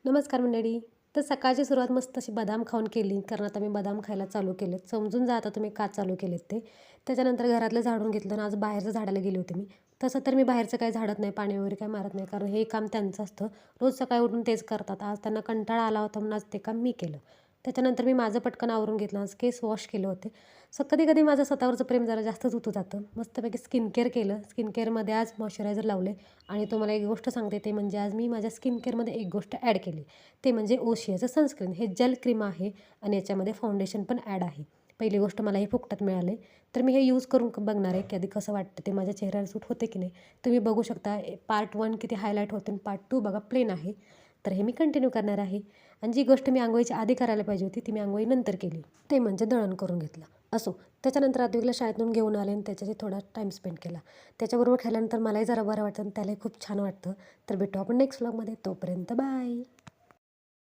नमस्कार मंडळी. तर सकाळची सुरुवात मस्त अशी बदाम खाऊन केली, कारण आता मी बदाम खायला चालू केलेत. समजून जा आता तुम्ही का चालू केलेत ते. त्याच्यानंतर घरातलं झाडून घेतलं आणि आज बाहेरचं झाडायला गेले होते मी. तसं तर मी बाहेरचं काही झाडत नाही, पाणी वगैरे काही मारत नाही, कारण हे काम त्यांचं असतं. रोज सकाळी उठून तेच करतात. आज त्यांना कंटाळा आला होता म्हणून आज ते काम मी केलं. त्याच्यानंतर मी माझं पटकन आवरून घेतलं. आज केस वॉश केले होते. कधी-कधी माझं स्वतःवरचं प्रेम जरा जास्तच उतू जातं. मस्तपैकी स्किन केअर केलं. स्किन केअरमध्ये आज मॉइश्चरायझर लावले आणि तुम्हाला एक गोष्ट सांगते, ते म्हणजे आज मी माझ्या स्किन केअरमध्ये एक गोष्ट ॲड केली. ते म्हणजे ओशियाचं सनस्क्रीन. हे जेल क्रीम आहे आणि याच्यामध्ये फाउंडेशन पण ॲड आहे. पहिली गोष्ट मला हे फुकटात मिळाले, तर मी हे यूज करून बघणार आहे की आधी कसं वाटतं ते, माझ्या चेहऱ्यावर सूट होते की नाही. तुम्ही बघू शकता पार्ट 1 किती हायलाईट होते आणि पार्ट 2 बघा प्लेन आहे. तर हे मी कंटिन्यू करणार आहे. आणि जी गोष्ट मी अंघोळीच्या आधी करायला पाहिजे होती ती मी अंघोळीनंतर केली, ते म्हणजे दळण करून घेतलं. असो, त्याच्यानंतर आद्विकला शाळेतून घेऊन आले आणि त्याच्याशी थोडा टाईम स्पेंड केला. त्याच्याबरोबर खेळल्यानंतर मलाही जरा बरं वाटतं आणि त्यालाही खूप छान वाटतं. तर भेटू आपण नेक्स्ट व्लॉगमध्ये. तोपर्यंत बाय.